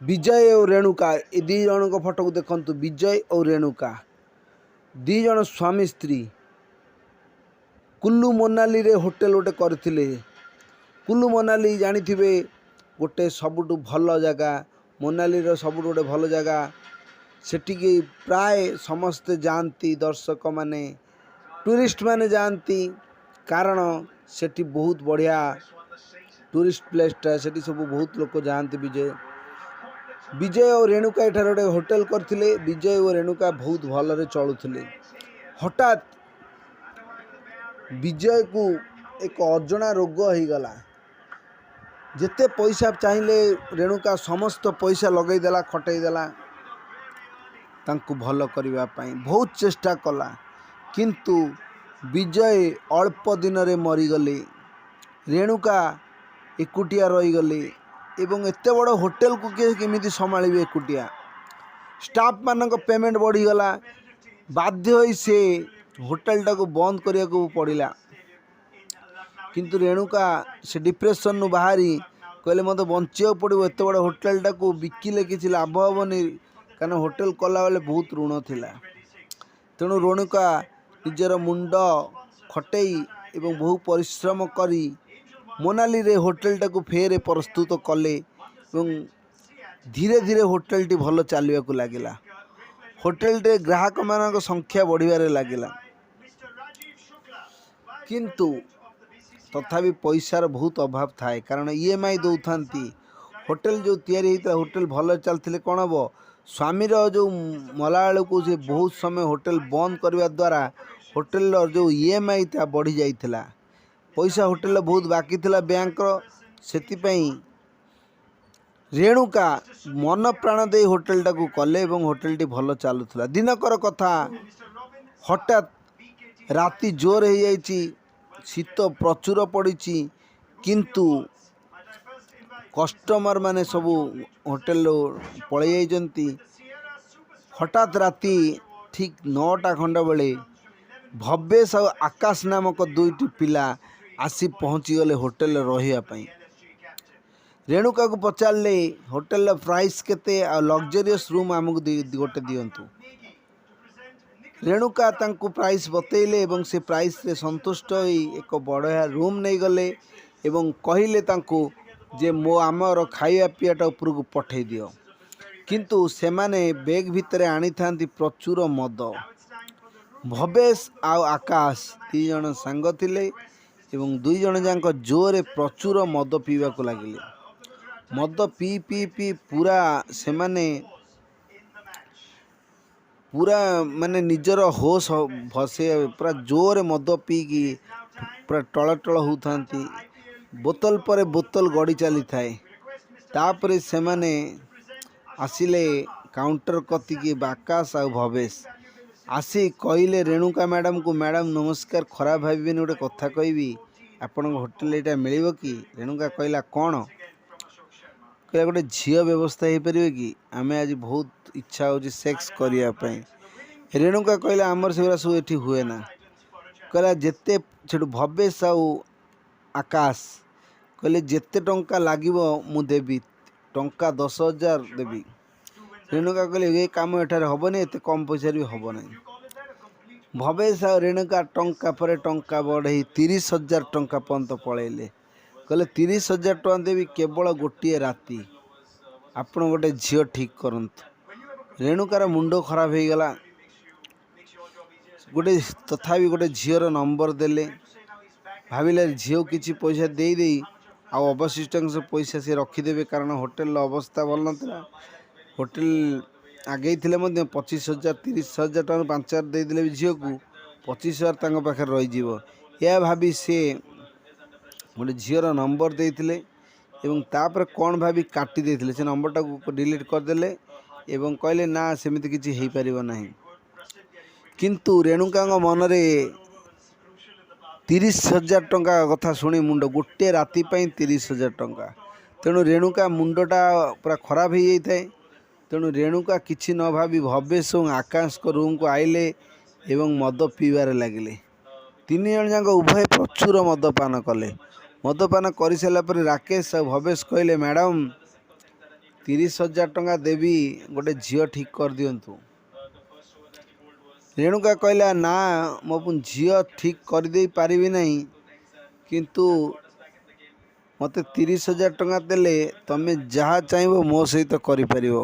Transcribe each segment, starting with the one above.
विजय और रेणुका ये दी जन को फोटो को देखु। विजय और रेणुका दी जन स्वामी स्त्री कुल्लू मनाली रे होटेल गोटे करथिले। कुल्लू मनाली जानी गोटे सबुठ भल जगह, मनाली रो सबुठ गोटे भल जगह। सेटिकी प्राय समस्ते जाती, दर्शक माने टूरिस्ट माने जाती, कारण सेठी बहुत बढ़िया टूरिस्ट प्लेसटा। सेठी सब बहुत लोक जाती। विजय और रेणुका एठार गोटे होटेल करथिले। विजय और रेणुका बहुत भलरे चलुथिले। हठात विजय को एक अजଣା रोग हो गला। जिते पैसा चाहिए रेणुका समस्त पैसा लगईदेला, खटईदेला तांको भल करने बहुत चेष्टा कला, किंतु विजय अल्प दिन रे मरीगले। रेणुका एकुटिया रहीगले एवं एत बड़ होटेल को किए केमिति संभाळिबे एकुटिया। स्टाफ मानक पेमेंट बढ़ीगला, बाध्य होई से होटेलटा को बंद करिया को पड़िला। किंतु रेणुका से डिप्रेशन नु बाहरी कहले मत बंचिया पड़ो। एत बड़ होटेलटा को बिकिले किसी लाभ हेनी, कारण होटेल कला बेले बहुत ऋण थिला। तेणु रेणुका निजर मुंड खटई एवं बहु परिश्रम करी मनाली रे होटेलटा को फेर प्रस्तुत कले एवं धीरे धीरे होटेलटी भल चलने को लगिला। होटेल रे ग्राहक मानक संख्या बढ़िबारे लगिला, किंतु तथापि पैसार बहुत अभाव थाए, कारण ईएमआई दौथांती। होटेल जो तैयारी होता होटेल भल चलते कौन हम स्वामीर जो मला को से बहुत समय होटेल बंद करने द्वारा होटेल जो ईएमआई था बढ़ी जाइथिला। पैसा होटेल बहुत बाकी थिला बैंक से रेणुका मन प्राण दे होटेलटा को कले एवं होटेलटी भल चलुला। दिनकर कथा, हठात राति जोर हो जाइछि, शीत प्रचुर पड़ी, किंतु कस्टमर माने सब होटेल पलि जाइछन्ति। हठात राति ठीक 9टा खंड बेले भव्येश और आकाश नामक दुईटी पिला आसी पहुँची गले होटेल रही। रेणुका को पचारे होटेल प्राइस केते आ लग्जरियस रूम आमको गोटे दिंतु। रेणुका तांको प्राइस बतैले एवं से प्राइस रे संतुष्ट होई एक बड़ा रूम नहीं गले एवं कहले तांको जे मो आमर खाइया पीआटा ऊपर को पठे दियो। किंतु से माने बैग भितर आनी थांती प्रचुर मद। भवेश आ आकाश दी जन सांग थिले एवं दुई जन जाक जोरे प्रचुर मद पीवा को लगिले। मद पी पी पी पूरा से माने पूरा माने निजर होश भसे पूरा जोरे मद पी की पूरा टलटल होता। बोतल पर बोतल गड़ी चली थाए। तापरे से माने आसिले काउंटर कतिकी आकाश आ भवेश आसी कहले रेणुका मैडम को, मैडम नमस्कार, खराब भाविबेनि गोटे कथा कहबी, आपण होटेल एटा मिलिबो कि? रेणुका कहला कौन? कहला गोटे झील व्यवस्था हो पारे कि? आम आज बहुत इच्छा हो सेक्स करने। रेणुका कहला आमर से सब ये हुए ना। कहला जिते से भवेश आकाश कहले जिते टंका लगिबो मु देवी, टंका 10,000 देवी। रेणुका कहले ये काम एठार हेनी, एत कम पैसा भी हम ना। भवेश आ रेणुका टंका पर टंका बढ़े 30,000 टंका पर्यंत पलैले। कहले 30,000 टंका देवी केवल गोटे राति, आपण गोटे झील ठीक करंतु। रेणुकार मुंड खराब हो गला। गोटे तथापि गोटे झीर नंबर देले, भाविले झील किसी पैसा दे दे अवशिष्ट पैसा से रखिदेवे, कारण होटेल अवस्था भल ना। होटेल आगे 25,000 30,000 टका 5,000 देदेले झील को 25,000 पाखे रही। यह भाभी से गोटे झीर नंबर देते एवं तापर कौन भाभी काटी देते से नंबरटा को डिलीट करदे एवं कहले ना सेमिति किछि हो पारिबो नाही। किंतु रेणुका मन में 30,000 टंका कथा शुणी मुंड गोटे राति 30,000 टंका। तेणु रेणुका मुंडटा पूरा खराब हो जाए। तेणु रेणुका किछि न भावी भवेश और आकाश को रूम को आइले एवं मद पीबार लगिले। तीन जन जाक उभय प्रचुर मदपान कले। मदपान कर सारापर राकेश और भवेश कहले मैडम 30,000 ଟଙ୍କା ଦେବି, ଗୋଟେ ଝିଅ ଠିକ୍ କରିଦିଅନ୍ତୁ। ରେଣୁକା କହିଲା, ନା ମୋ ଝିଅ ଠିକ୍ କରିଦେଇ ପାରିବି ନାହିଁ, କିନ୍ତୁ ମୋତେ 30,000 ଟଙ୍କା ଦେଲେ ତମେ ଯାହା ଚାହିଁବ ମୋ ସହିତ କରିପାରିବ।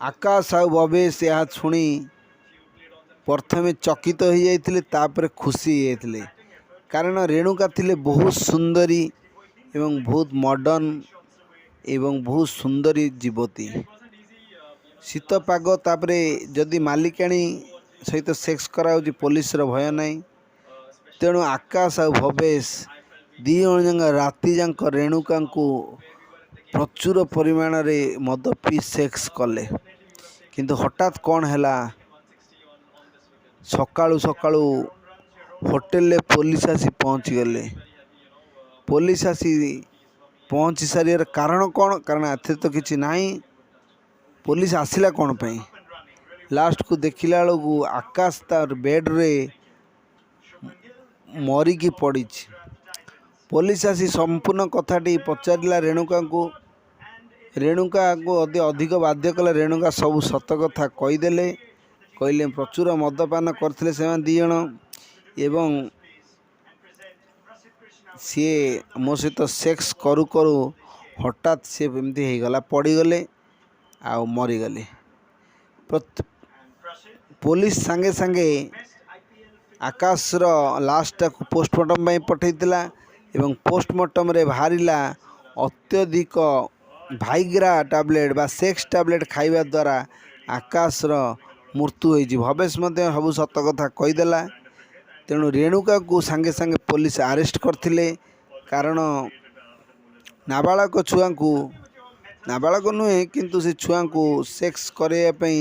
ଆକାଶ ଆଉ ଭବେଶ ଏହା ଶୁଣି ପ୍ରଥମେ ଚକିତ ହୋଇଯାଇଥିଲେ, ତାପରେ ଖୁସି ହୋଇଯାଇଥିଲେ। କାରଣ ରେଣୁକା ଥିଲେ ବହୁତ ସୁନ୍ଦରୀ ଏବଂ ବହୁତ ମଡ଼ର୍ଣ୍ଣ ଏବଂ ବହୁତ ସୁନ୍ଦରୀ ଯୁବତୀ। ଶୀତ ପାଗ, ତାପରେ ଯଦି ମାଲିକାଣୀ ସହିତ ସେକ୍ସ କରାଯାଉଛି ପୋଲିସର ଭୟ ନାହିଁ। ତେଣୁ ଆକାଶ ଆଉ ଭବେଶ ଦୁଇ ଜଣ ଯାକ ରାତି ଯାକ ରେଣୁକାଙ୍କୁ ପ୍ରଚୁର ପରିମାଣରେ ମଦ ପିଇ ସେକ୍ସ କଲେ। କିନ୍ତୁ ହଠାତ୍ କ'ଣ ହେଲା, ସକାଳୁ ସକାଳୁ ହୋଟେଲରେ ପୋଲିସ ଆସି ପହଞ୍ଚିଗଲେ। ପୋଲିସ ଆସି ପହଞ୍ଚି ସାରିବାର କାରଣ କ'ଣ? କାରଣ ଏଥିରେ ତ କିଛି ନାହିଁ। ପୋଲିସ ଆସିଲା କ'ଣ ପାଇଁ? ଲାଷ୍ଟକୁ ଦେଖିଲା ବେଳକୁ ଆକାଶ ତାର ବେଡ଼୍ରେ ମରିକି ପଡ଼ିଛି। ପୋଲିସ ଆସି ସମ୍ପୂର୍ଣ୍ଣ କଥାଟି ପଚାରିଲା ରେଣୁକାଙ୍କୁ। ରେଣୁକାଙ୍କୁ ଅଧିକ ବାଧ୍ୟ କଲେ। ରେଣୁକା ସବୁ ସତ କଥା କହିଦେଲେ। କହିଲେ ପ୍ରଚୁର ମଦପାନ କରିଥିଲେ ସେମାନେ ଦୁଇ ଜଣ ଏବଂ ସିଏ ମୋ ସହିତ ସେକ୍ସ କରୁ କରୁ ହଠାତ୍ ସିଏ ଏମିତି ହେଇଗଲା, ପଡ଼ିଗଲେ ଆଉ ମରିଗଲେ। ପୋଲିସ ସାଙ୍ଗେ ସାଙ୍ଗେ ଆକାଶର ଲାଶଟାକୁ ପୋଷ୍ଟମର୍ଟମ୍ ପାଇଁ ପଠାଇଥିଲା ଏବଂ ପୋଷ୍ଟମର୍ଟମ୍ରେ ବାହାରିଲା ଅତ୍ୟଧିକ ଭାଇଗ୍ରା ଟ୍ୟାବଲେଟ୍ ବା ସେକ୍ସ ଟ୍ୟାବଲେଟ୍ ଖାଇବା ଦ୍ୱାରା ଆକାଶର ମୃତ୍ୟୁ ହୋଇଛି। ଭବେଶ ମଧ୍ୟ ସବୁ ସତ କଥା କହିଦେଲା। ତେଣୁ ରେଣୁକାକୁ ସାଙ୍ଗେ ସାଙ୍ଗେ ପୋଲିସ ଆରେଷ୍ଟ କରିଥିଲେ। କାରଣ ନାବାଳକ ଛୁଆଙ୍କୁ, ନାବାଳକ ନୁହେଁ କିନ୍ତୁ ସେ ଛୁଆଙ୍କୁ ସେକ୍ସ କରିବା ପାଇଁ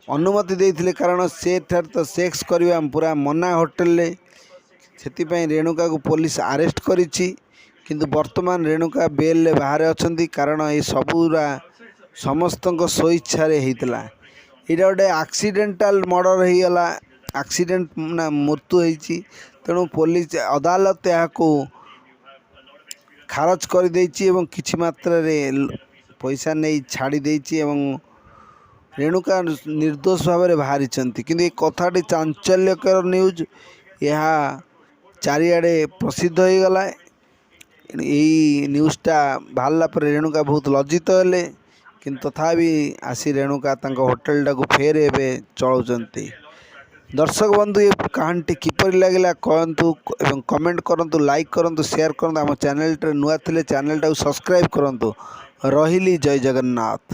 ଅନୁମତି ଦେଇଥିଲେ। କାରଣ ସେଠାରେ ତ ସେକ୍ସ କରିବା ପୁରା ମନା ହୋଟେଲରେ। ସେଥିପାଇଁ ରେଣୁକାକୁ ପୋଲିସ ଆରେଷ୍ଟ କରିଛି। କିନ୍ତୁ ବର୍ତ୍ତମାନ ରେଣୁକା ବେଲ୍ରେ ବାହାରେ ଅଛନ୍ତି। କାରଣ ଏ ସବୁରା ସମସ୍ତଙ୍କ ସ୍ୱଇଚ୍ଛାରେ ହେଇଥିଲା। ଏଇଟା ଗୋଟେ ଆକ୍ସିଡେଣ୍ଟାଲ ମର୍ଡ଼ର ହେଇଗଲା, ଆକ୍ସିଡେଣ୍ଟ ନା ମୃତ୍ୟୁ ହେଇଛି। ତେଣୁ ପୋଲିସ ଅଦାଲତ ଏହାକୁ ଖାରଜ କରିଦେଇଛି ଏବଂ କିଛି ମାତ୍ରାରେ ପଇସା ନେଇ ଛାଡ଼ି ଦେଇଛି ଏବଂ ରେଣୁକା ନିର୍ଦ୍ଦୋଷ ଭାବରେ ବାହାରିଛନ୍ତି। କିନ୍ତୁ ଏ କଥାଟି ଚାଞ୍ଚଲ୍ୟକର ନ୍ୟୁଜ୍, ଏହା ଚାରିଆଡ଼େ ପ୍ରସିଦ୍ଧ ହୋଇଗଲା। ଏହି ନ୍ୟୁଜ୍ଟା ବାହାରିଲା ପରେ ରେଣୁକା ବହୁତ ଲଜ୍ଜିତ ହେଲେ। କିନ୍ତୁ ତଥାପି ଆସି ରେଣୁକା ତାଙ୍କ ହୋଟେଲଟାକୁ ଫେର ଏବେ ଚଳାଉଛନ୍ତି। ଦର୍ଶକ ବନ୍ଧୁ, ଏ କାହାଣୀଟି କିପରି ଲାଗିଲା କହନ୍ତୁ ଏବଂ କମେଣ୍ଟ କରନ୍ତୁ, ଲାଇକ୍ କରନ୍ତୁ, ସେୟାର କରନ୍ତୁ। ଆମ ଚ୍ୟାନେଲରେ ନୂଆ ଥିଲେ ଚ୍ୟାନେଲଟାକୁ ସବସ୍କ୍ରାଇବ୍ କରନ୍ତୁ। ରହିଲି, ଜୟ ଜଗନ୍ନାଥ।